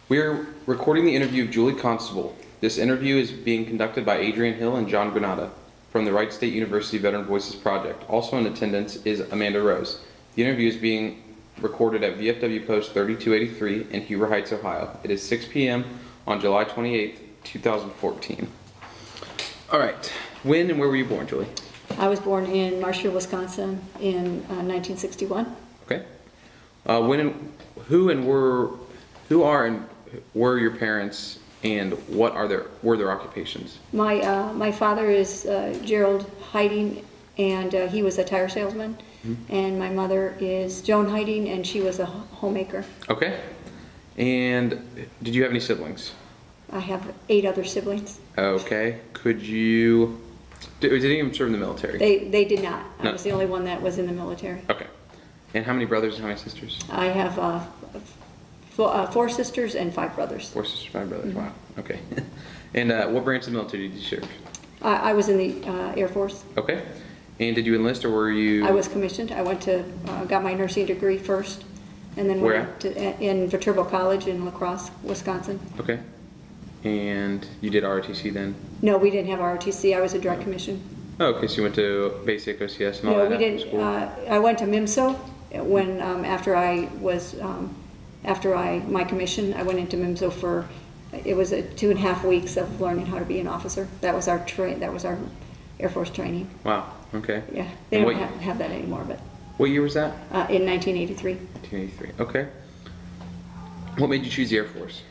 We are recording the interview of Julie Constable. This interview is being conducted by Adrian Hill and John Granata from the Wright State University Veteran Voices Project. Also in attendance is Amanda Rose. The interview is being recorded at VFW Post 3283 in Huber Heights, Ohio. It is 6 p.m. on July 28, 2014. All right. When and where were you born, Julie? I was born in Marshfield, Wisconsin in 1961. Okay. Who were your parents, and what were their occupations? My father is Gerald Hiding, and he was a tire salesman. Mm-hmm. And my mother is Joan Hiding, and she was a homemaker. Okay. And did you have any siblings? I have 8 other siblings. Okay. Did any of them serve in the military? They did not. No. I was the only one that was in the military. Okay. And how many brothers and how many sisters? I have 4 sisters and 5 brothers. 4 sisters, 5 brothers. Mm-hmm. Wow. Okay. And what branch of the military did you serve? I was in the Air Force. Okay. And did you enlist, or were you? I was commissioned. I went to got my nursing degree first, and then Where? went to in Viterbo College in La Crosse, Wisconsin. Okay. And you did ROTC then? No, we didn't have ROTC. I was a direct commission. Oh, okay. So you went to basic OCS and all No, that we after didn't. school? I went to MIMSO when my commission. I went into MIMSO for it was 2.5 weeks of learning how to be an officer. That was our Air Force training. Wow. Okay. Yeah, they don't have that anymore. But what year was that? In 1983. 1983. Okay. What made you choose the Air Force?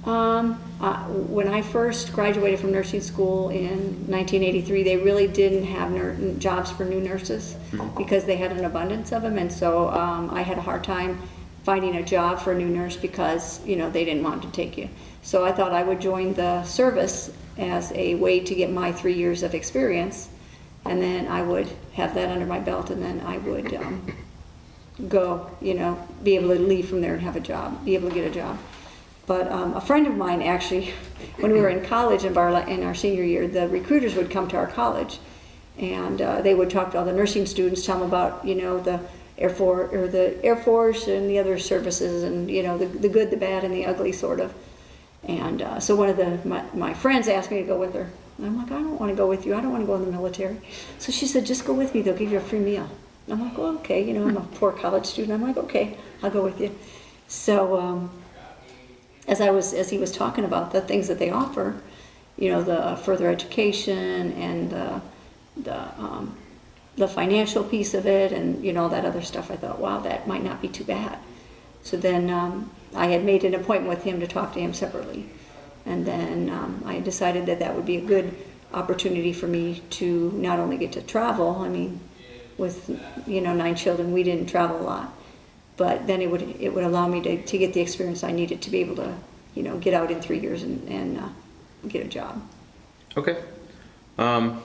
When I first graduated from nursing school in 1983, they really didn't have jobs for new nurses because they had an abundance of them, and so I had a hard time finding a job for a new nurse because they didn't want to take you. So I thought I would join the service as a way to get my 3 years of experience, and then I would have that under my belt, and then I would go, be able to leave from there and have a job, be able to get a job. But a friend of mine actually, when we were in college in our senior year, the recruiters would come to our college, and they would talk to all the nursing students, tell them about the Air Force and the other services, and the good, the bad, and the ugly sort of. And so one of my friends asked me to go with her. And I'm like, I don't want to go with you. I don't want to go in the military. So she said, just go with me. They'll give you a free meal. I'm like, well, okay. I'm a poor college student. I'm like, okay, I'll go with you. So. As he was talking about the things that they offer, the further education and the financial piece of it, and all that other stuff, I thought, wow, that might not be too bad. So then I had made an appointment with him to talk to him separately, and then I decided that would be a good opportunity for me to not only get to travel. I mean, with 9 children, we didn't travel a lot. But then it would allow me to get the experience I needed to be able to, get out in 3 years and get a job. Okay. Now,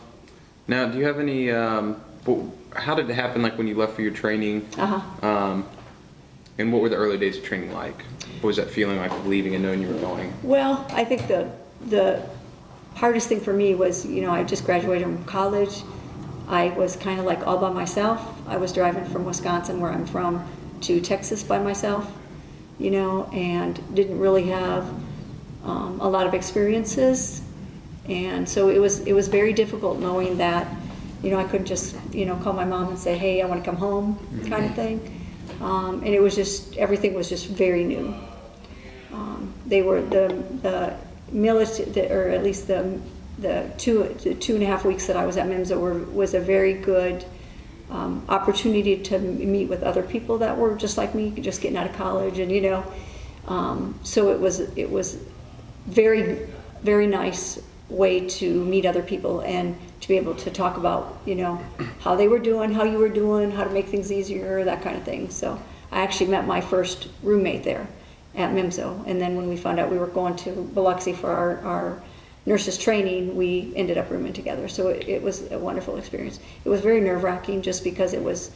do you have any? How did it happen? Like when you left for your training? And what were the early days of training like? What was that feeling like of leaving and knowing you were going? Well, I think the hardest thing for me was, I just graduated from college. I was kind of like all by myself. I was driving from Wisconsin, where I'm from, to Texas by myself, and didn't really have a lot of experiences, and so it was very difficult knowing that, I couldn't just call my mom and say, hey, I want to come home, kind of thing, and it was just, everything was just very new. They were the military, or at least the 2.5 weeks that I was at MIMSA was a very good opportunity to meet with other people that were just like me, just getting out of college, and so it was very, very nice way to meet other people and to be able to talk about how they were doing, how you were doing, how to make things easier, that kind of thing. So I actually met my first roommate there at MIMSO, and then when we found out we were going to Biloxi for our nurses training, we ended up rooming together. So it was a wonderful experience. It was very nerve-wracking just because it was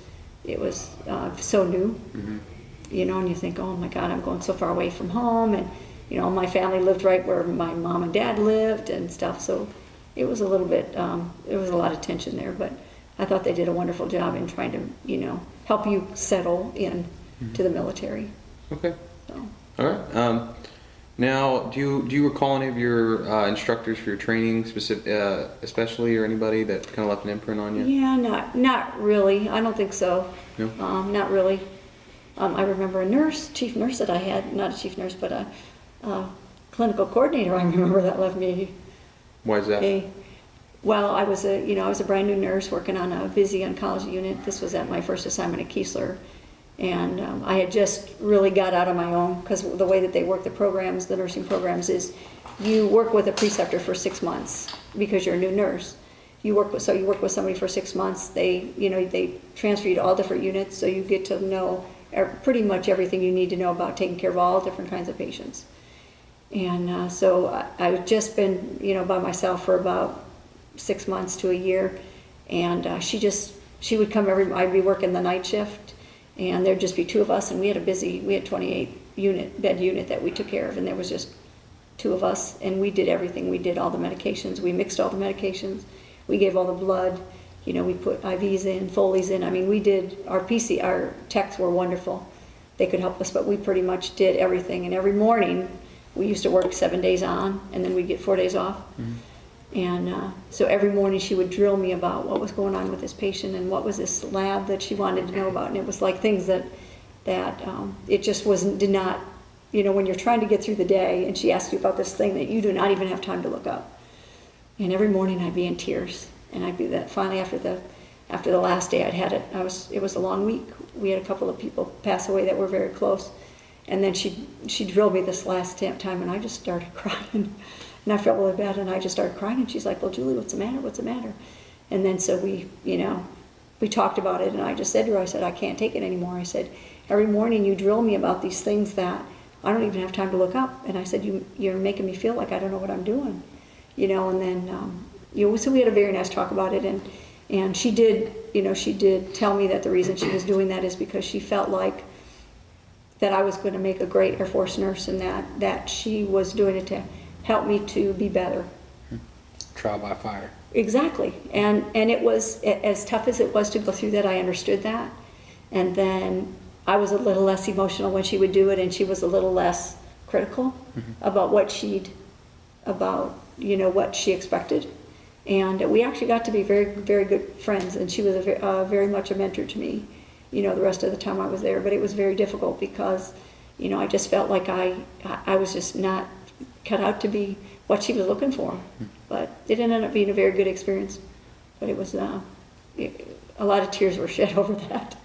so new, and you think, oh my God, I'm going so far away from home, and my family lived right where my mom and dad lived and stuff. So it was a little bit, there was a lot of tension there, but I thought they did a wonderful job in trying to, help you settle in to the military. Okay. So. All right. Now, do you recall any of your instructors for your training, especially, or anybody that kind of left an imprint on you? Yeah, not really. I don't think so. No? Not really. I remember a chief nurse that I had, not a chief nurse, but a clinical coordinator. I remember that left me. Why is that? Well, I was a brand new nurse working on a busy oncology unit. This was at my first assignment at Keesler. And I had just really got out on my own, because the way that they work the programs, the nursing programs, is you work with a preceptor for 6 months because you're a new nurse. You work with somebody for 6 months. They transfer you to all different units, so you get to know pretty much everything you need to know about taking care of all different kinds of patients. And so I've just been by myself for about 6 months to a year, and she would come I'd be working the night shift, and there'd just be 2 of us, and we had 28 bed unit that we took care of, and there was just 2 of us, and we did everything. We did all the medications, we mixed all the medications, we gave all the blood, we put IVs in, Foley's in. I mean, we did our techs were wonderful. They could help us, but we pretty much did everything. And every morning, we used to work 7 days on, and then we'd get 4 days off. Mm-hmm. And so every morning she would drill me about what was going on with this patient and what was this lab that she wanted to know about. And it was like things that it just did not, when you're trying to get through the day and she asks you about this thing that you do not even have time to look up. And every morning I'd be in tears. And I'd be that finally after the last day I'd had it, it was a long week. We had a couple of people pass away that were very close. And then she drilled me this last time, and I just started crying. And I felt really bad, and I just started crying. And she's like, "Well, Julie, what's the matter? What's the matter?" And then so we talked about it, and I just said to her, I said, "I can't take it anymore." I said, "Every morning you drill me about these things that I don't even have time to look up." And I said, "You're making me feel like I don't know what I'm doing." And then, so we had a very nice talk about it, and she did tell me that the reason she was doing that is because she felt like that I was going to make a great Air Force nurse, and that she was doing it to help me to be better. Trial by fire. Exactly. And it was, as tough as it was to go through that, I understood that. And then I was a little less emotional when she would do it, and she was a little less critical about what she expected. And we actually got to be very, very good friends, and she was very much a mentor to me, the rest of the time I was there. But it was very difficult because, I just felt like I was just not cut out to be what she was looking for. But it ended up being a very good experience. But it was, a lot of tears were shed over that.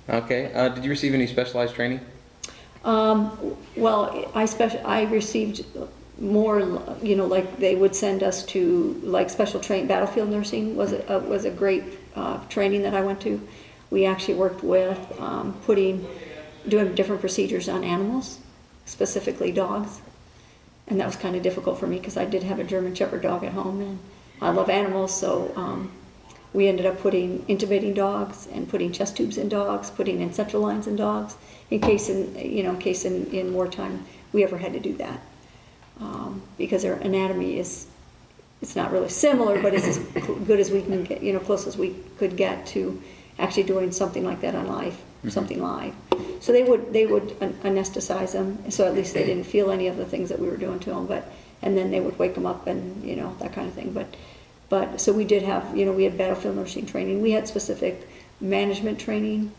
Okay. Did you receive any specialized training? Well, I received more, like they would send us to like special battlefield nursing was a great training that I went to. We actually worked with doing different procedures on animals, specifically dogs, and that was kind of difficult for me because I did have a German Shepherd dog at home, and I love animals, so we ended up intubating dogs and putting chest tubes in dogs, putting in central lines in dogs, in case in wartime we ever had to do that. Because their anatomy it's not really similar, but it's as good as we can get, close as we could get to actually doing something like that on live, something live. So they would anesthetize them, so at least they didn't feel any of the things that we were doing to them. And then they would wake them up and that kind of thing. But so we did have we had battlefield nursing training. We had specific management training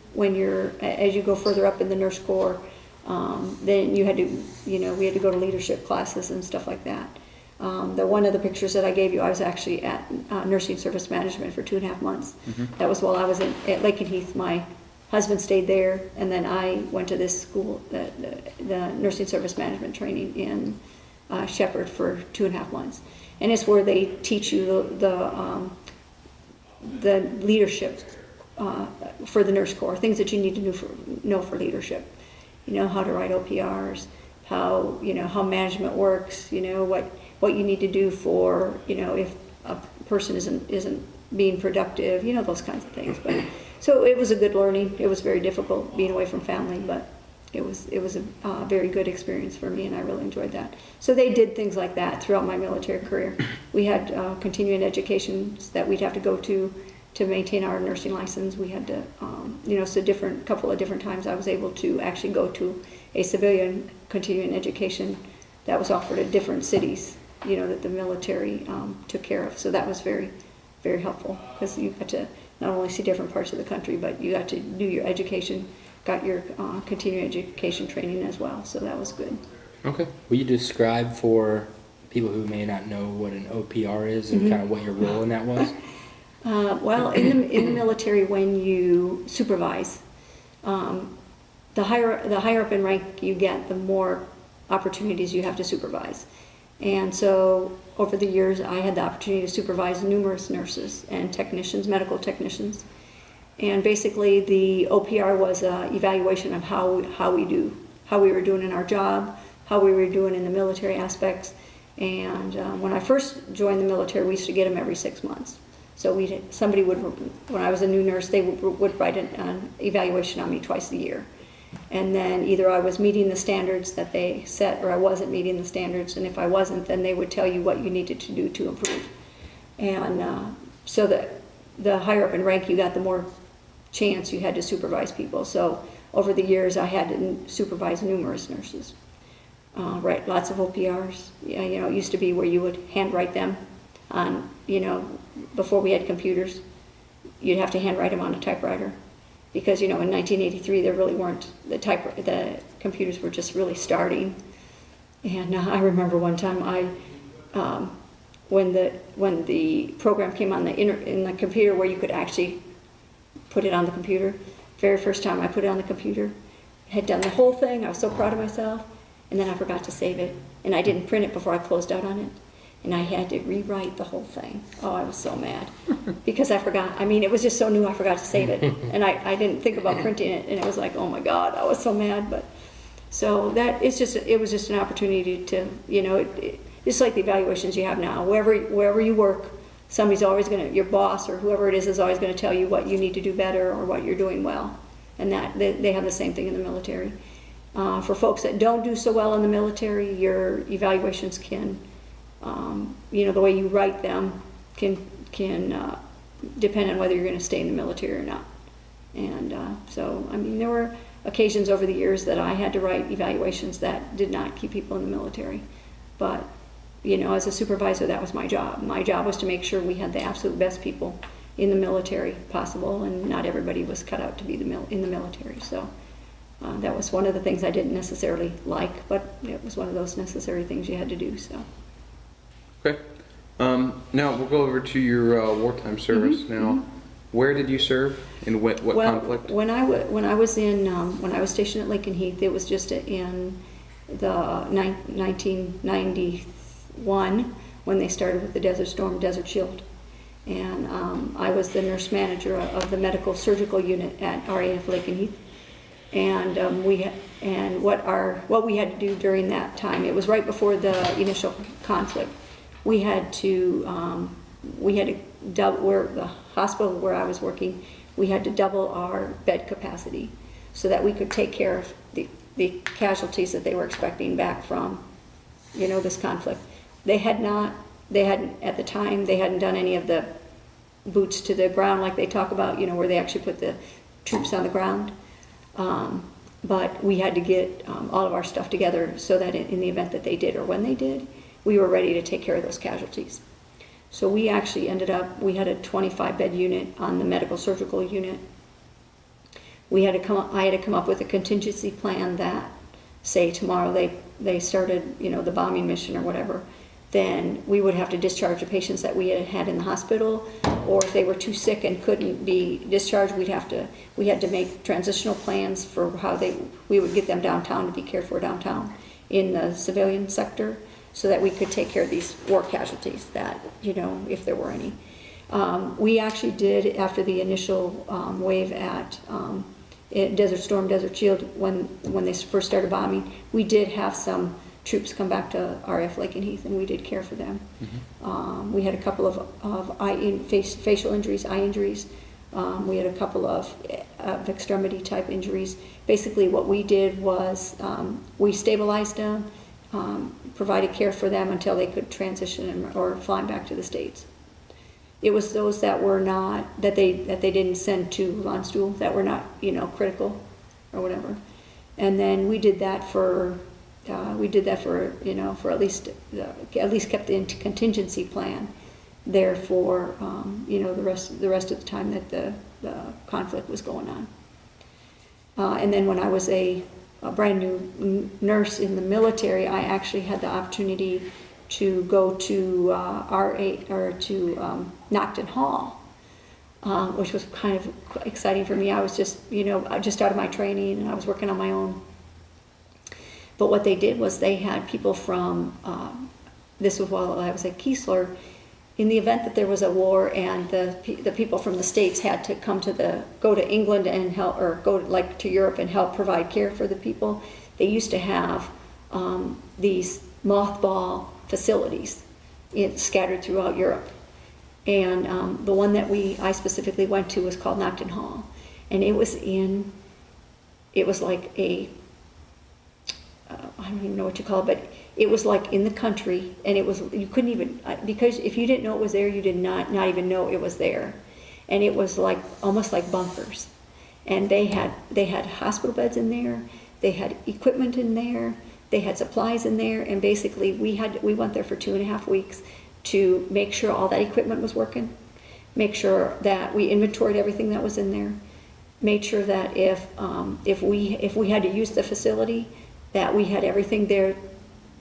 as you go further up in the nurse corps. Then you had to, we had to go to leadership classes and stuff like that. One of the pictures that I gave you, I was actually at nursing service management for 2.5 months. That was while I was at Lake and Heath. My husband stayed there, and then I went to this school, the nursing service management training in Shepherd for 2.5 months. And it's where they teach you the leadership for the nurse corps, things that you need to know for leadership. How to write OPRs, how management works, what you need to do for, if a person isn't being productive, those kinds of things. But so it was a good learning. It was very difficult being away from family, but it was a very good experience for me, and I really enjoyed that. So they did things like that throughout my military career. We had continuing education that we'd have to go to maintain our nursing license. We had to, so couple of different times I was able to actually go to a civilian continuing education that was offered at different cities, that the military took care of. So that was very, very helpful, because you got to not only see different parts of the country, but you got to do your education, got your continuing education training as well. So that was good. Okay. Will you describe for people who may not know what an OPR is and kind of what your role in that was? Well, in the military, when you supervise, the higher up in rank you get, the more opportunities you have to supervise. And so over the years, I had the opportunity to supervise numerous nurses and technicians, medical technicians. And basically, the OPR was an evaluation of how we were doing in our job, how we were doing in the military aspects. And when I first joined the military, we used to get them every 6 months. So somebody would, when I was a new nurse, they would write an evaluation on me twice a year. And then either I was meeting the standards that they set, or I wasn't meeting the standards. And if I wasn't, then they would tell you what you needed to do to improve. And so the higher up in rank you got, the more chance you had to supervise people. So over the years, I had to supervise numerous nurses. Write lots of OPRs. Yeah, it used to be where you would handwrite them on, before we had computers, you'd have to handwrite them on a typewriter, because in 1983 there really weren't the computers were just really starting. And I remember one time when the program came on in the computer where you could actually put it on the computer. Very first time I put it on the computer, had done the whole thing. I was so proud of myself, and then I forgot to save it, and I didn't print it before I closed out on it. And I had to rewrite the whole thing. Oh, I was so mad because I forgot. I mean, it was just so new, I forgot to save it. And I didn't think about printing it, and it was like, oh my God, I was so mad. But so it was just an opportunity to, just like the evaluations you have now. Wherever you work, somebody's always your boss or whoever it is always going to tell you what you need to do better or what you're doing well. And that they have the same thing in the military. For folks that don't do so well in the military, your evaluations can, the way you write them can depend on whether you're going to stay in the military or not. And so, I mean, there were occasions over the years that I had to write evaluations that did not keep people in the military. But, as a supervisor, that was my job. My job was to make sure we had the absolute best people in the military possible, and not everybody was cut out to be in the military. So that was one of the things I didn't necessarily like, but it was one of those necessary things you had to do. So. Okay. Now we'll go over to your wartime service. Now, where did you serve? In what conflict? When I was stationed at Lincoln Heath, it was just in the 1991 when they started with the Desert Storm, Desert Shield, and I was the nurse manager of the medical surgical unit at RAF Lincoln Heath. And what we had to do during that time, it was right before the initial conflict. We had to double, where the hospital where I was working, we had to double our bed capacity so that we could take care of the casualties that they were expecting back from, this conflict. At the time, they hadn't done any of the boots to the ground like they talk about, where they actually put the troops on the ground. But we had to get all of our stuff together so that in the event that they did or when they did, we were ready to take care of those casualties. So we actually we had a 25-bed unit on the medical surgical unit. I had to come up with a contingency plan that, say tomorrow they started, the bombing mission or whatever, then we would have to discharge the patients that we had in the hospital, or if they were too sick and couldn't be discharged, we had to make transitional plans for how we would get them downtown to be cared for downtown in the civilian sector, so that we could take care of these war casualties that, if there were any. We actually did, after the initial wave at Desert Storm, Desert Shield, when they first started bombing, we did have some troops come back to RAF Lincoln Heath, and we did care for them. We had a couple of facial injuries, eye injuries. We had a couple of extremity type injuries. Basically what we did was we stabilized them, provided care for them until they could transition or fly back to the States. It was those that were not, that they didn't send to Landstuhl, that were not, critical or whatever. And then we did that for we did that for, for at least kept the contingency plan there for, the rest of the time that the conflict was going on. And then when I was a brand new nurse in the military, I actually had the opportunity to go to Nocton Hall, which was kind of exciting for me. I was just, just out of my training, and I was working on my own. But what they did was they had people from, this was while I was at Keesler, in the event that there was a war and the people from the States had to go to England and help, or go to Europe and help provide care for the people, they used to have these mothball facilities scattered throughout Europe. And the one that I specifically went to was called Nocton Hall. And it was like I don't even know what you call it, but it was like in the country, and you couldn't even, because if you didn't know it was there, you did not even know it was there. And it was like, almost like bunkers. And they had hospital beds in there, they had equipment in there, they had supplies in there, and basically we went there for 2.5 weeks to make sure all that equipment was working, make sure that we inventoried everything that was in there, made sure that if we had to use the facility, that we had everything there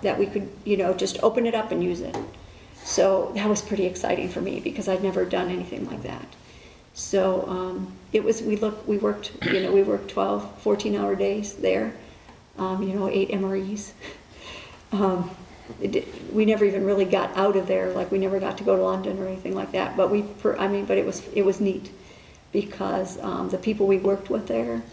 that we could, just open it up and use it. So that was pretty exciting for me because I'd never done anything like that. So we worked 12, 14-hour days there, 8 MREs. We never even really got out of there, like we never got to go to London or anything like that. But but it was neat because the people we worked with there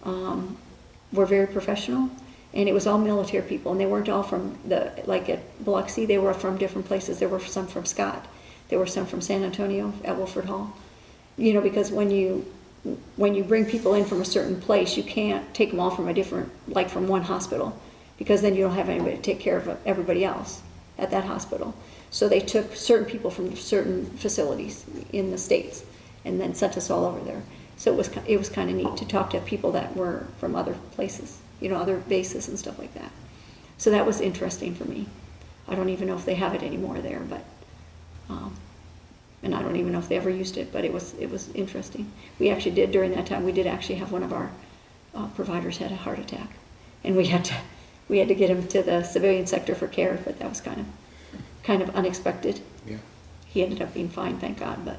were very professional. And it was all military people, and they weren't all from like at Biloxi, they were from different places. There were some from Scott, there were some from San Antonio at Wilford Hall. Because when you bring people in from a certain place, you can't take them all from from one hospital, because then you don't have anybody to take care of everybody else at that hospital. So they took certain people from certain facilities in the States, and then sent us all over there. So it was kind of neat to talk to people that were from other places, other bases and stuff like that. So that was interesting for me. I don't even know if they have it anymore there, but, and I don't even know if they ever used it, but it was interesting. We actually did, during that time, we did actually have one of our providers had a heart attack, and we had to get him to the civilian sector for care, but that was kind of unexpected. Yeah. He ended up being fine, thank God, but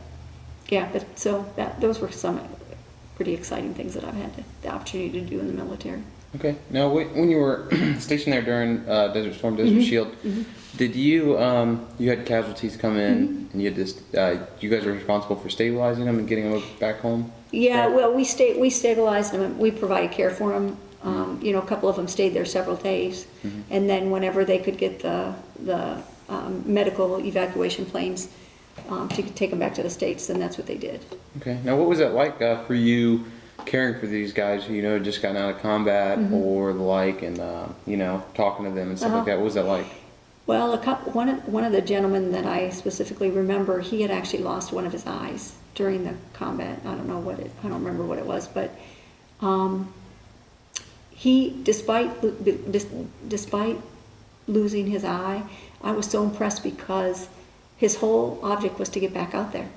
yeah, those were some pretty exciting things that I've had the opportunity to do in the military. Okay. Now, when you were stationed there during Desert Storm, Desert Shield, did you had casualties come in, and you guys were responsible for stabilizing them and getting them back home? Yeah, well, we stabilized them, and we provided care for them. A couple of them stayed there several days, and then whenever they could get the medical evacuation planes to take them back to the States, then that's what they did. Okay. Now, what was that like for you, caring for these guys who just gotten out of combat or the like, and talking to them and stuff like that? What was that like? Well, one of the gentlemen that I specifically remember, he had actually lost one of his eyes during the combat. I don't remember what it was, but he, despite losing his eye, I was so impressed because his whole object was to get back out there.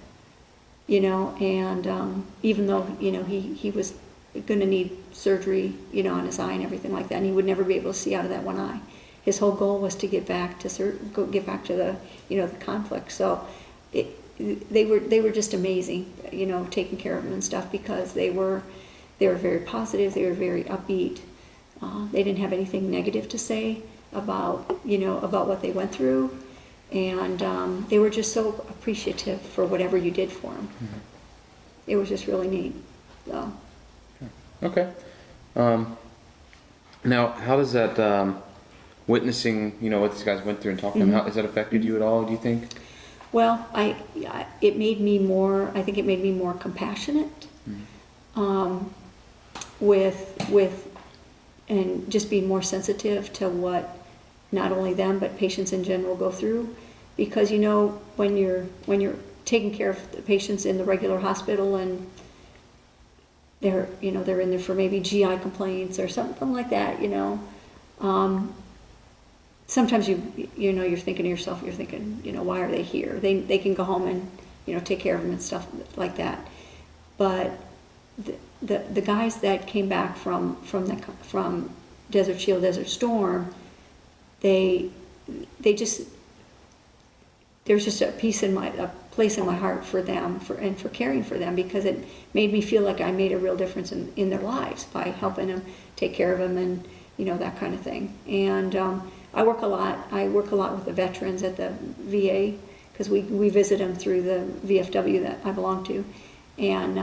And even though, he was going to need surgery, on his eye and everything like that, and he would never be able to see out of that one eye. His whole goal was to get back to the, the conflict. So they were just amazing, taking care of him and stuff, because they were very positive, they were very upbeat. They didn't have anything negative to say about what they went through. And they were just so appreciative for whatever you did for them. It was just really neat. So. Okay. Now, how does that witnessing, what these guys went through and talking to them, how has that affected you at all, do you think? Well, it made me more. I think it made me more compassionate, with and just being more sensitive to what not only them but patients in general go through, because when you're taking care of the patients in the regular hospital and they're in there for maybe GI complaints or something like that, sometimes you're thinking to yourself, why are they here? They can go home and, take care of them and stuff like that. But the guys that came back from Desert Shield, Desert Storm, there's just a place in my heart for them, and for caring for them, because it made me feel like I made a real difference in their lives by helping them, take care of them, and that kind of thing. And I work a lot with the veterans at the VA, because we visit them through the VFW that I belong to. And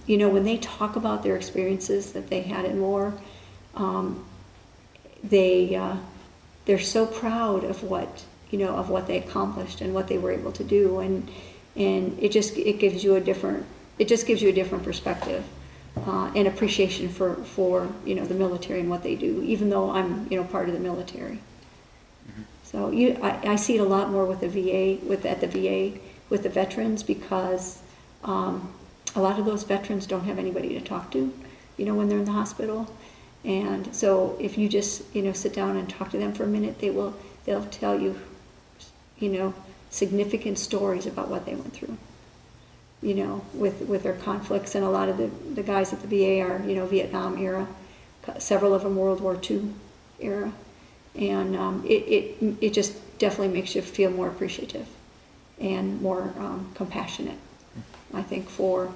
when they talk about their experiences that they had in war, they're so proud of what they accomplished and what they were able to do, and it gives you a different perspective and appreciation for the military and what they do, even though I'm part of the military. Mm-hmm. So I see it a lot more with the VA at the VA with the veterans, because a lot of those veterans don't have anybody to talk to when they're in the hospital. And so if you just sit down and talk to them for a minute, they'll tell you significant stories about what they went through with their conflicts. And a lot of the guys at the VA are Vietnam era, several of them World War II era, and it just definitely makes you feel more appreciative and more compassionate, I think, for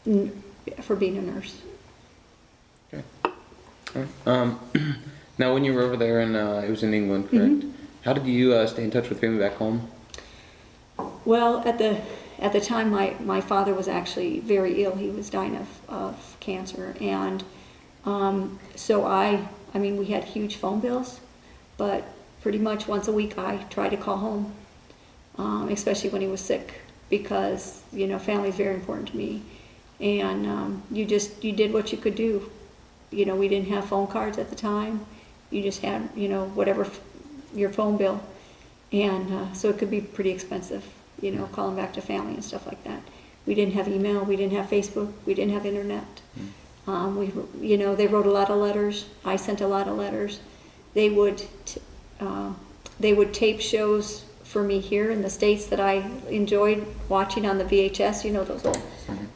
being a nurse. Okay. Now, when you were over there, and it was in England, correct? Mm-hmm. How did you stay in touch with family back home? Well, at the time, my father was actually very ill. He was dying of cancer, and so we had huge phone bills, but pretty much once a week I tried to call home, especially when he was sick, because family is very important to me, and you did what you could do. We didn't have phone cards at the time. You just had whatever your phone bill, and so it could be pretty expensive, calling back to family and stuff like that. We didn't have email, we didn't have Facebook, we didn't have internet. They wrote a lot of letters. I sent a lot of letters. They would tape shows for me here in the States that I enjoyed watching on the VHS, those old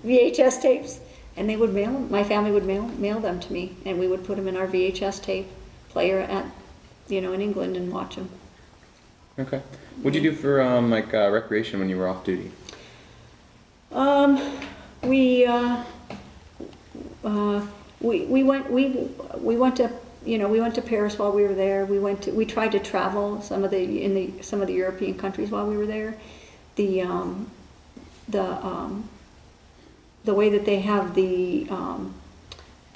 VHS tapes, and they would my family would mail them to me, and we would put them in our VHS tape player at in England and watch them. Okay. What'd you do for recreation when you were off duty? We went to Paris while we were there. We tried to travel some of the European countries while we were there. The way that they have the I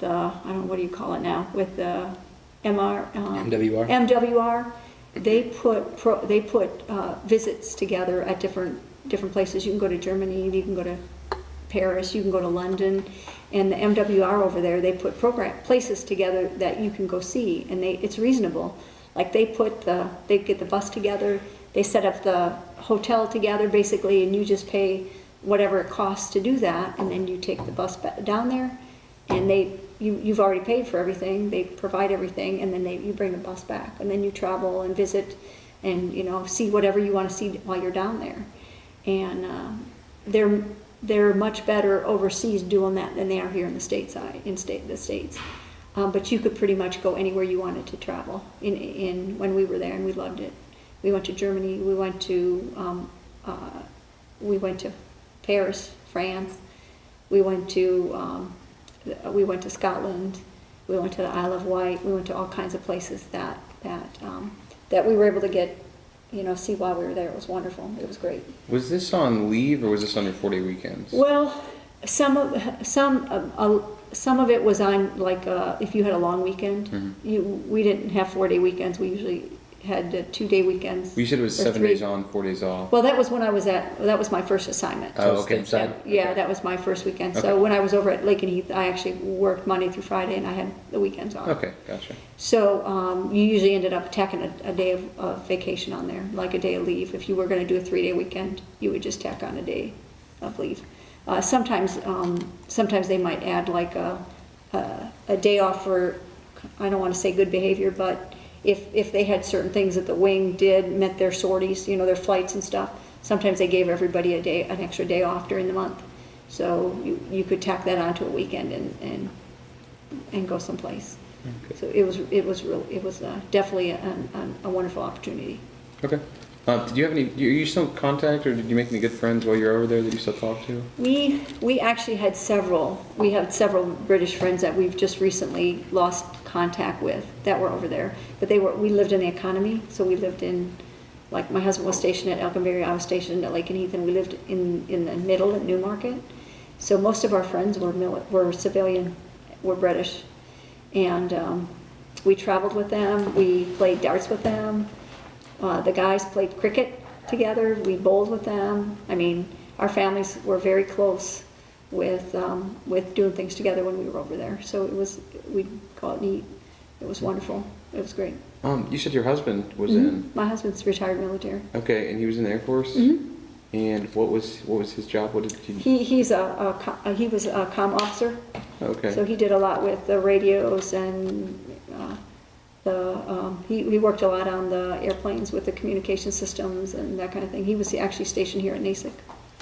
don't know, what do you call it now, with the MWR. They put visits together at different places. You can go to Germany, you can go to Paris, you can go to London, and the MWR over there, they put places together that you can go see, and it's reasonable. Like they get the bus together, they set up the hotel together basically, and you just pay whatever it costs to do that, and then you take the bus down there, and you've already paid for everything. They provide everything, and then you bring the bus back, and then you travel and visit, and see whatever you want to see while you're down there. And they're much better overseas doing that than they are here in the States. But you could pretty much go anywhere you wanted to travel in when we were there, and we loved it. We went to Germany. We went to Paris, France. We went to Scotland. We went to the Isle of Wight. We went to all kinds of places that we were able to get, see while we were there. It was wonderful. It was great. Was this on leave, or was this on your 4-day weekends? Well, some of it was on, if you had a long weekend. Mm-hmm. We didn't have 4-day weekends. We usually had 2-day weekends. You said it was 7 days on, 4 days off. Well, that was when that was my first assignment. Oh, okay. That was my first weekend. Okay. So when I was over at Lake and Heath, I actually worked Monday through Friday, and I had the weekends off. Okay, gotcha. So you usually ended up tacking a day of vacation on there, like a day of leave. If you were going to do a 3-day weekend, you would just tack on a day of leave. Sometimes they might add a day off for, I don't want to say good behavior, but if they had certain things that the wing did, met their sorties, you know, their flights and stuff, sometimes they gave everybody an extra day off during the month. So you could tack that onto a weekend and go someplace. Okay. So it was definitely a wonderful opportunity. Okay. Did you have any? Are you still in contact, or did you make any good friends while you were over there that you still talk to? We actually had several. We had several British friends that we've just recently lost contact with that were over there. But we lived in the economy, so we lived in, like my husband was stationed at Elkinberry, I was stationed at Lake and Heath, and we lived in the middle at Newmarket. So most of our friends were civilian, were British, and we traveled with them. We played darts with them. The guys played cricket together. We bowled with them. I mean, our families were very close with doing things together when we were over there. So we'd call it neat. It was wonderful. It was great. You said your husband was in. My husband's retired military. Okay, and he was in the Air Force. Mm-hmm. And what was his job? What did he? He was a comm officer. Okay. So he did a lot with the radios and he worked a lot on the airplanes with the communication systems and that kind of thing. He was actually stationed here at NASIC.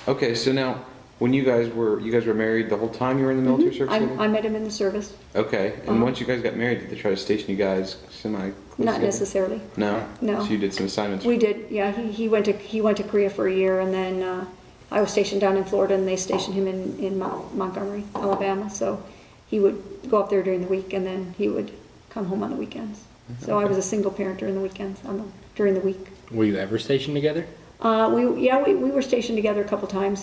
Okay, so now when you guys were married the whole time you were in the military service? I met him in the service. Okay, and once you guys got married, did they try to station you guys semi-close Not together? necessarily. No. No. So you did some assignments. We did. Yeah, he went to Korea for a year, and then I was stationed down in Florida, and they stationed him in Montgomery, Alabama. So he would go up there during the week, and then he would come home on the weekends. So I was a single parent during the weekends, during the week. Were you ever stationed together? We were stationed together a couple times.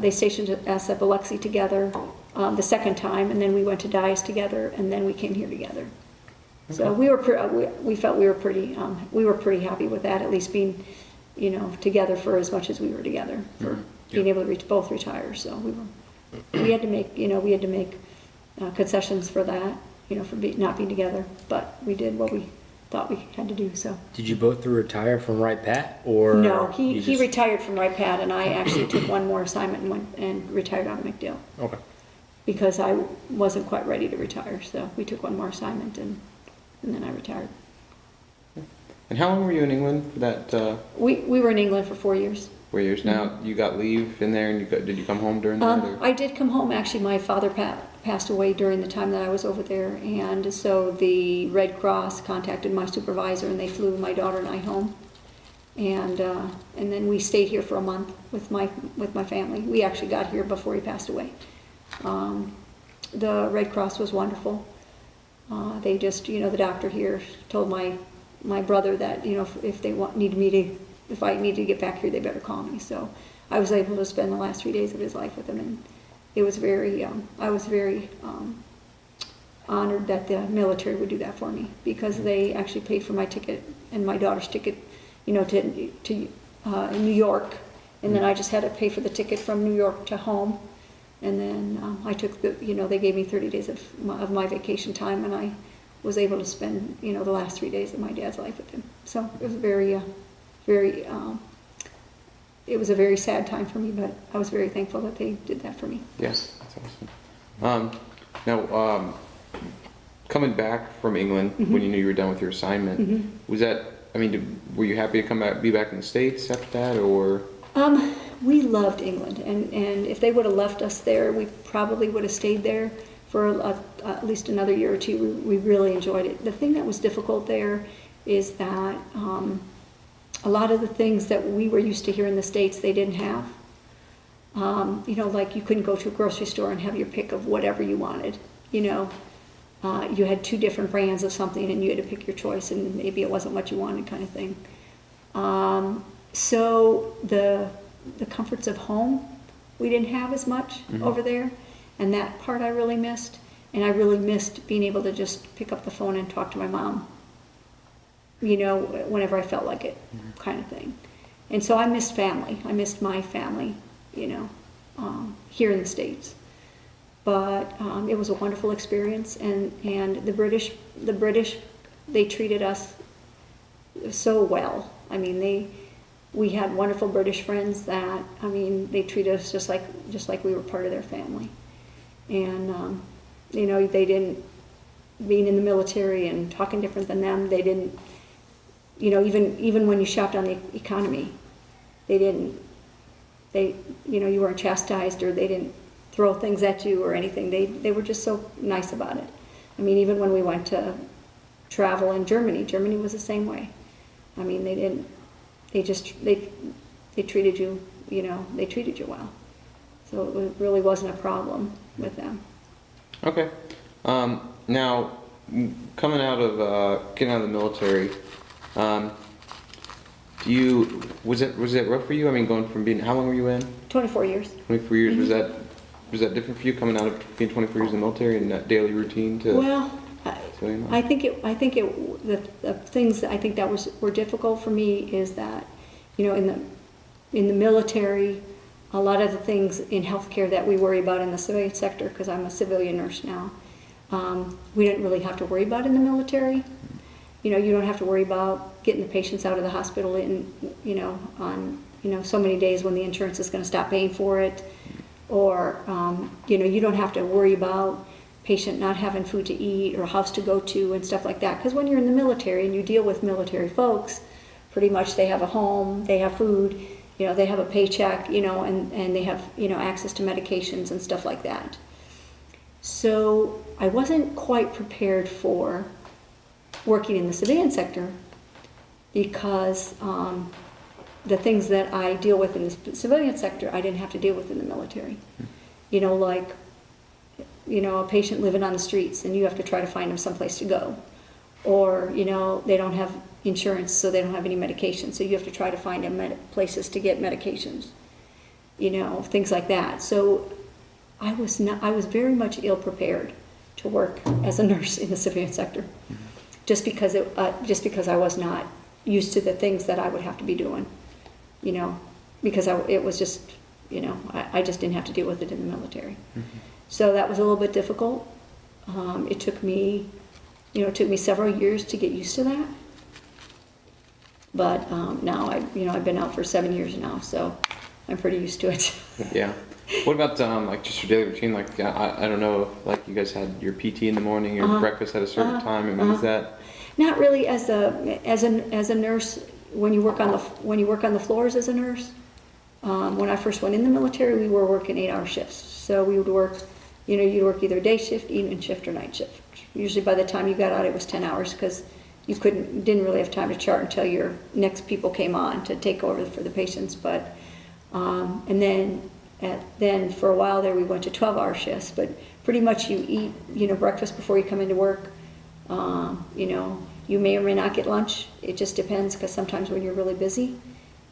They stationed us at Biloxi together the second time, and then we went to Dyes together, and then we came here together. So we felt we were pretty happy with that, at least being, you know, together for as much as we were together, for being able to both retire. So we had to make concessions for that, you know, for not being together, but we did what we thought we had to do. So Did you both retire from Wright Pat, or no, he retired from Wright Pat, and I actually took one more assignment and retired out of McDill. Okay. Because I wasn't quite ready to retire, so we took one more assignment and then I retired. And how long were you in England for that? We were in England for 4 years. 4 years. Now you got leave in there, and did you come home during that? Or? I did come home. Actually, my father passed away during the time that I was over there, and so the Red Cross contacted my supervisor, and they flew my daughter and I home, and then we stayed here for a month with my family. We actually got here before he passed away. The Red Cross was wonderful. They just, you know, the doctor here told my brother that, you know, if I need to get back here, they better call me. So I was able to spend the last 3 days of his life with him, and it was I was very honored that the military would do that for me, because they actually paid for my ticket and my daughter's ticket, you know, to New York, and then I just had to pay for the ticket from New York to home. And then I took they gave me 30 days of my vacation time, and I was able to spend, you know, the last 3 days of my dad's life with him. So it was it was a very sad time for me, but I was very thankful that they did that for me. Yes, that's awesome. Now, coming back from England when you knew you were done with your assignment, was that? I mean, were you happy to be back in the States after that, or? We loved England, and if they would have left us there, we probably would have stayed there for at least another year or two. We really enjoyed it. The thing that was difficult there is that a lot of the things that we were used to here in the States, they didn't have. You know, like you couldn't go to a grocery store and have your pick of whatever you wanted. You know, you had 2 different brands of something, and you had to pick your choice, and maybe it wasn't what you wanted, kind of thing. So the comforts of home, we didn't have as much over there, and that part I really missed. And I really missed being able to just pick up the phone and talk to my mom, you know, whenever I felt like it, kind of thing. And so I missed family. I missed my family, you know, here in the States. But it was a wonderful experience, and the British, they treated us so well. I mean, we had wonderful British friends that, I mean, they treated us just like we were part of their family. And, you know, they didn't, being in the military and talking different than them. They didn't, you know, even when you shopped on the economy, they, you know, you weren't chastised or they didn't throw things at you or anything. They were just so nice about it. I mean, even when we went to travel in Germany was the same way. I mean, they treated you, you know, they treated you well. So it really wasn't a problem with them. Okay. Now, coming out of getting out of the military, was it rough for you? I mean, going from being, how long were you in? 24 years. 24 years. Mm-hmm. Was that different for you coming out of being 24 years in the military and that daily routine to? Well, I think the things that I think that were difficult for me is that, you know, in the military, a lot of the things in healthcare that we worry about in the civilian sector, because I'm a civilian nurse now, we didn't really have to worry about in the military. You know, you don't have to worry about getting the patients out of the hospital in, you know, on, you know, so many days when the insurance is going to stop paying for it, or, you know, you don't have to worry about patient not having food to eat or a house to go to and stuff like that. Because when you're in the military and you deal with military folks, pretty much they have a home, they have food, you know, they have a paycheck, you know, and they have, you know, access to medications and stuff like that. So I wasn't quite prepared for working in the civilian sector because the things that I deal with in the civilian sector, I didn't have to deal with in the military. You know, like, you know, a patient living on the streets and you have to try to find them someplace to go. Or, you know, they don't have insurance, so they don't have any medication, so you have to try to find them places to get medications. You know, things like that. So I was very much ill prepared to work as a nurse in the civilian sector, just because I was not used to the things that I would have to be doing. You know, because it was just, you know, I just didn't have to deal with it in the military. Mm-hmm. So that was a little bit difficult. It took me several years to get used to that. But now I've been out for 7 years now, so I'm pretty used to it. Yeah. What about like just your daily routine? Like I don't know, like you guys had your PT in the morning, your breakfast at a certain time. I mean, is that? Not really. As a nurse, when you work on the floors as a nurse. When I first went in the military, we were working 8-hour shifts. So we would work, you know, you'd work either day shift, evening shift, or night shift. Usually by the time you got out, it was 10 hours because you didn't really have time to chart until your next people came on to take over for the patients. But and then for a while there, we went to 12-hour shifts. But pretty much you eat, you know, breakfast before you come into work. You know, you may or may not get lunch. It just depends, because sometimes when you're really busy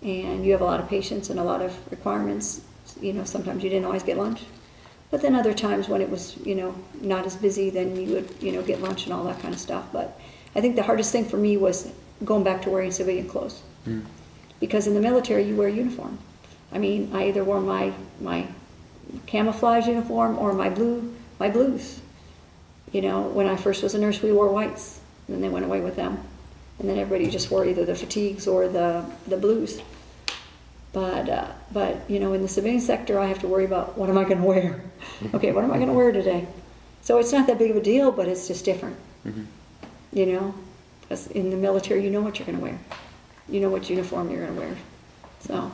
and you have a lot of patients and a lot of requirements, you know, sometimes you didn't always get lunch. But then other times when it was, you know, not as busy, then you would, you know, get lunch and all that kind of stuff. But I think the hardest thing for me was going back to wearing civilian clothes. Mm. Because in the military, you wear a uniform. I mean, I either wore my camouflage uniform or my blues. You know, when I first was a nurse, we wore whites, and then they went away with them. And then everybody just wore either the fatigues or the blues. But you know, in the civilian sector, I have to worry about what am I going to wear? Okay, what am I going to wear today? So it's not that big of a deal, but it's just different. Mm-hmm. You know, because in the military, you know what you're going to wear. You know what uniform you're going to wear. So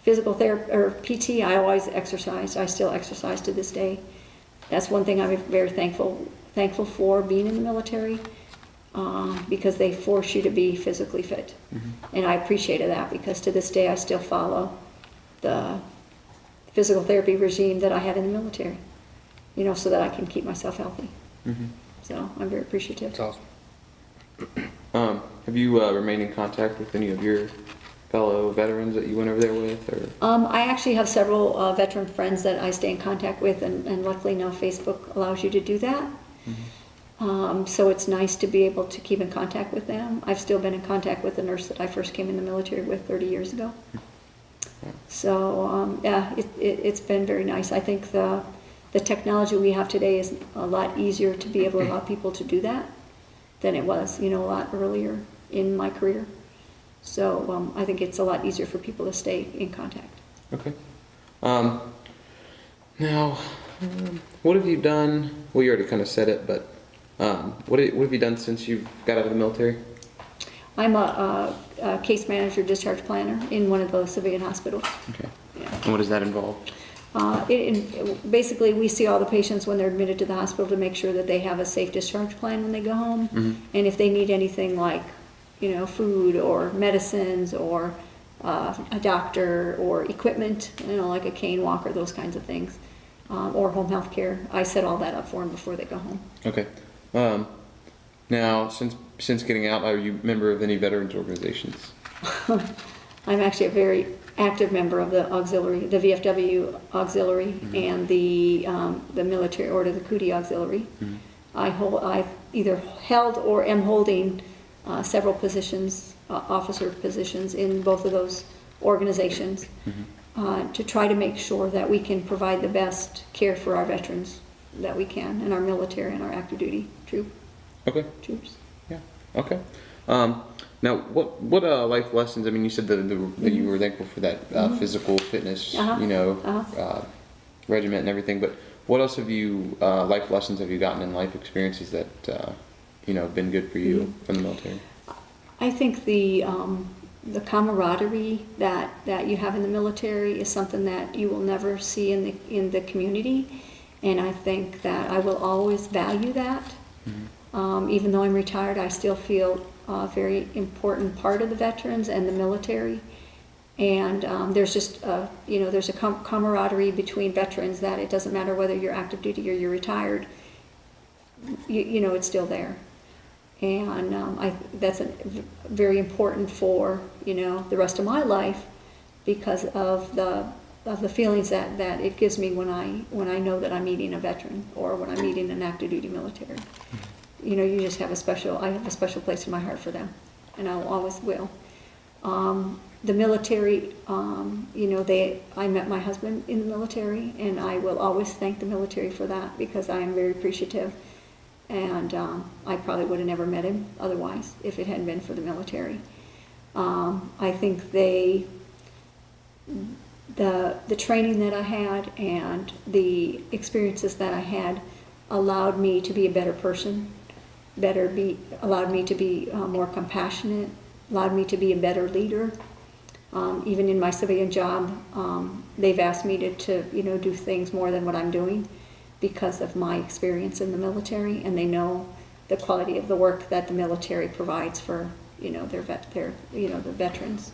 physical therapy or PT, I always exercised. I still exercise to this day. That's one thing I'm very thankful for being in the military, because they force you to be physically fit. Mm-hmm. And I appreciated that, because to this day I still follow the physical therapy regime that I had in the military, you know, so that I can keep myself healthy. Mm-hmm. So I'm very appreciative. That's awesome. Have you remained in contact with any of your fellow veterans that you went over there with? Or? I actually have several veteran friends that I stay in contact with, and luckily now Facebook allows you to do that. Mm-hmm. So it's nice to be able to keep in contact with them. I've still been in contact with the nurse that I first came in the military with 30 years ago. So yeah, it's been very nice. I think the technology we have today is a lot easier to be able to allow people to do that than it was, you know, a lot earlier in my career. So I think it's a lot easier for people to stay in contact. Okay. Now, what have you done? Well, you already kind of said it, but What have you done since you got out of the military? I'm a case manager, discharge planner in one of the civilian hospitals. Okay. Yeah. And what does that involve? Basically, we see all the patients when they're admitted to the hospital to make sure that they have a safe discharge plan when they go home. Mm-hmm. And if they need anything like, food or medicines or a doctor or equipment, like a cane walker, those kinds of things, or home health care, I set all that up for them before they go home. Okay. Now, since getting out, are you a member of any veterans organizations? I'm actually a very active member of the auxiliary, the VFW auxiliary, Mm-hmm. and the military order, the Cootie auxiliary. Mm-hmm. I've either held or am holding several positions, officer positions in both of those organizations, to try to make sure that we can provide the best care for our veterans that we can, and our military and our active duty troops. Yeah. Okay. Now, what life lessons? I mean, you said that you were thankful for that physical fitness, regiment and everything. But what else have you life lessons have you gotten in life experiences that have been good for you from the military? I think the camaraderie that you have in the military is something that you will never see in the community, and I think that I will always value that. Even though I'm retired, I still feel a very important part of the veterans and the military. And there's just, there's a camaraderie between veterans that it doesn't matter whether you're active duty or you're retired, it's still there. And that's very important for, the rest of my life because of the feelings that it gives me when I know that I'm meeting a veteran or when I'm meeting an active duty military. You just have I have a special place in my heart for them, and I always will. The military, I met my husband in the military, and I will always thank the military for that because I am very appreciative. And I probably would have never met him otherwise if it hadn't been for the military. I think the training that I had and the experiences that I had allowed me to be a better person, allowed me to be more compassionate, allowed me to be a better leader. Even in my civilian job, they've asked me to do things more than what I'm doing because of my experience in the military, and they know the quality of the work that the military provides for the veterans.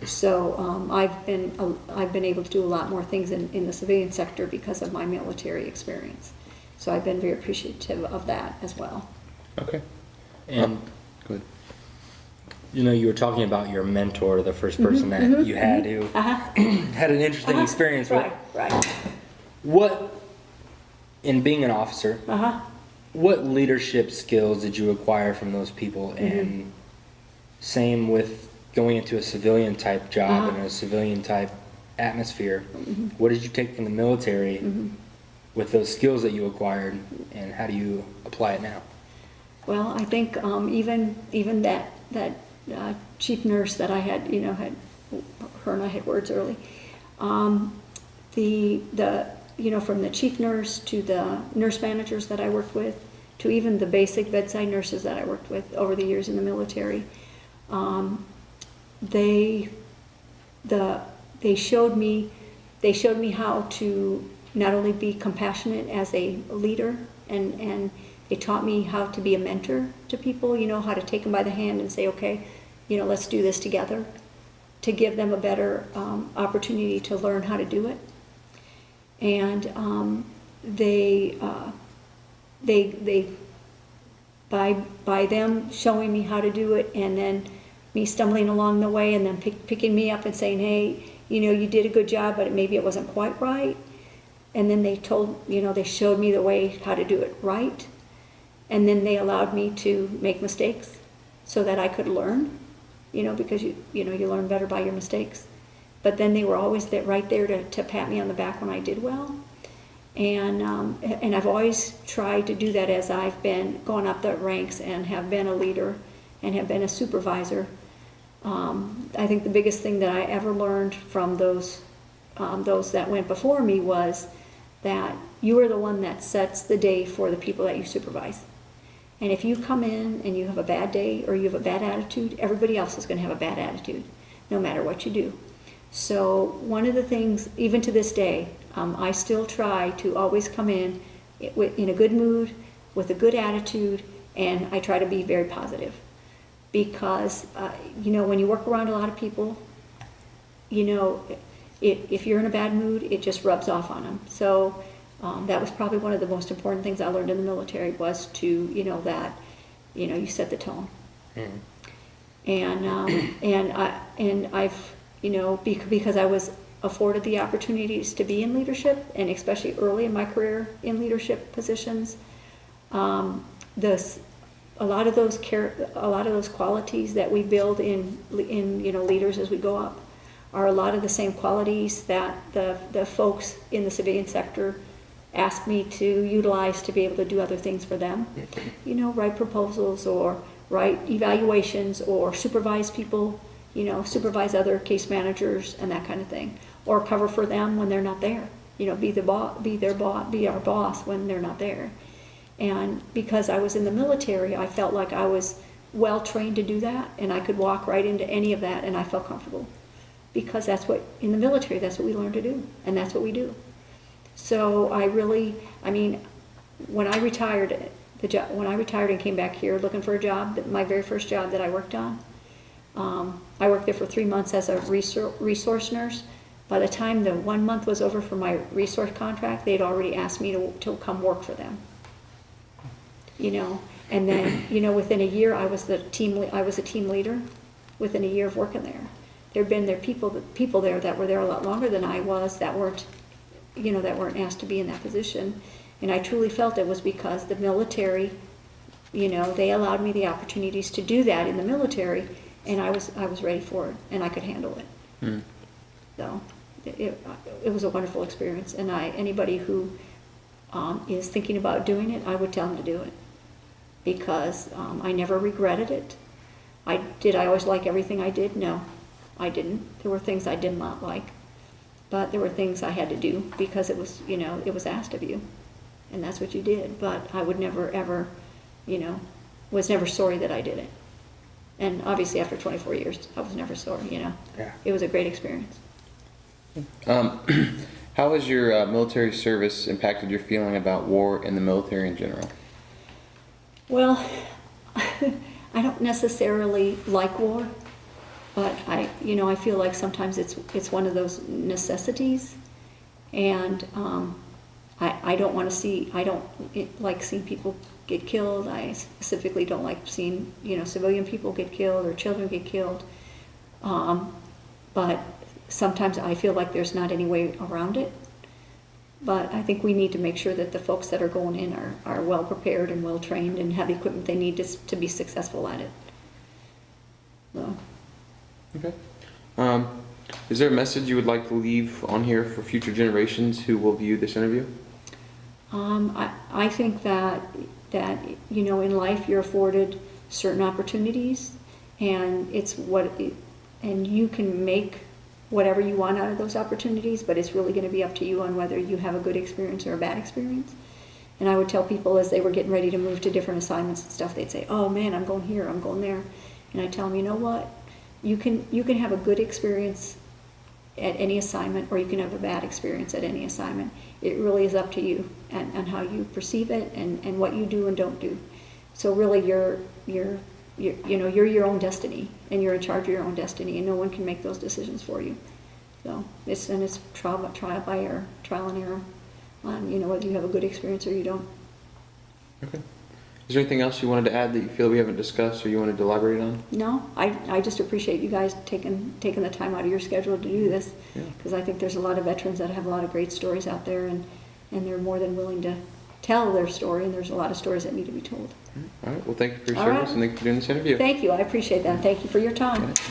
So I've been able to do a lot more things in the civilian sector because of my military experience. So I've been very appreciative of that as well. Okay. And good. You were talking about your mentor, the first person that you had who had an interesting experience with. Right. What, in being an officer, what leadership skills did you acquire from those people? And same with going into a civilian type job and a civilian type atmosphere. What did you take from the military with those skills that you acquired, and how do you apply it now? Well, I think even that chief nurse that I had, her and I had words early. From the chief nurse to the nurse managers that I worked with, to even the basic bedside nurses that I worked with over the years in the military, they showed me how to not only be compassionate as a leader, and they taught me how to be a mentor to people, how to take them by the hand and say, okay, let's do this together, to give them a better opportunity to learn how to do it. And by them showing me how to do it, and then me stumbling along the way, and then picking me up and saying, hey, you did a good job, but maybe it wasn't quite right. And then they showed me the way how to do it right. And then they allowed me to make mistakes so that I could learn, because you learn better by your mistakes. But then they were always right there to pat me on the back when I did well. And I've always tried to do that as I've been going up the ranks and have been a leader and have been a supervisor. I think the biggest thing that I ever learned from those that went before me was that you are the one that sets the day for the people that you supervise. And if you come in and you have a bad day or you have a bad attitude, everybody else is going to have a bad attitude, no matter what you do. So one of the things, even to this day, I still try to always come in a good mood, with a good attitude, and I try to be very positive. Because, when you work around a lot of people, if you're in a bad mood, it just rubs off on them. So that was probably one of the most important things I learned in the military, was to, you set the tone. Mm-hmm. And I've, because I was afforded the opportunities to be in leadership, and especially early in my career in leadership positions, a lot of those qualities that we build in leaders as we go up are a lot of the same qualities that the folks in the civilian sector ask me to utilize to be able to do other things for them. Write proposals, or write evaluations, or supervise people, supervise other case managers and that kind of thing, or cover for them when they're not there. Be their boss, be our boss when they're not there. And because I was in the military, I felt like I was well trained to do that, and I could walk right into any of that, and I felt comfortable. Because in the military, that's what we learn to do, and that's what we do. So when I retired and came back here looking for a job, my very first job that I worked on, I worked there for 3 months as a resource nurse. By the time the 1 month was over for my resource contract, they'd already asked me to come work for them. And then, within a year, I was a team leader within a year of working there. There'd been people there that were there a lot longer than I was, that weren't asked to be in that position. And I truly felt it was because the military, they allowed me the opportunities to do that in the military, and I was ready for it, and I could handle it. Mm. So it was a wonderful experience, and anybody who is thinking about doing it, I would tell them to do it, because I never regretted it. Did I always like everything I did? No, I didn't. There were things I did not like, but there were things I had to do because it was, it was asked of you, and that's what you did. But I would never, ever, was never sorry that I did it. And obviously after 24 years, I was never sorry, Yeah. It was a great experience. How has your military service impacted your feeling about war and the military in general? Well, I don't necessarily like war, but I feel like sometimes it's one of those necessities, and I don't like seeing people get killed. I specifically don't like seeing civilian people get killed or children get killed, but sometimes I feel like there's not any way around it. But I think we need to make sure that the folks that are going in are well prepared and well trained and have the equipment they need to be successful at it. So. Okay. Is there a message you would like to leave on here for future generations who will view this interview? I think that in life you're afforded certain opportunities, and and you can make whatever you want out of those opportunities, but it's really going to be up to you on whether you have a good experience or a bad experience. And I would tell people as they were getting ready to move to different assignments and stuff, they'd say, "Oh man, I'm going here, I'm going there," and I tell them, you know what? You can have a good experience at any assignment, or you can have a bad experience at any assignment. It really is up to you and how you perceive it and what you do and don't do. So really, you're your own destiny, and you're in charge of your own destiny, and no one can make those decisions for you. So it's trial by error, trial and error, on whether you have a good experience or you don't. Okay. Is there anything else you wanted to add that you feel we haven't discussed or you wanted to elaborate on? No, I just appreciate you guys taking the time out of your schedule to do this, because I think there's a lot of veterans that have a lot of great stories out there, and they're more than willing to tell their story, and there's a lot of stories that need to be told. All right. Well, thank you for your service, and thank you for doing this interview. Thank you. I appreciate that. Thank you for your time.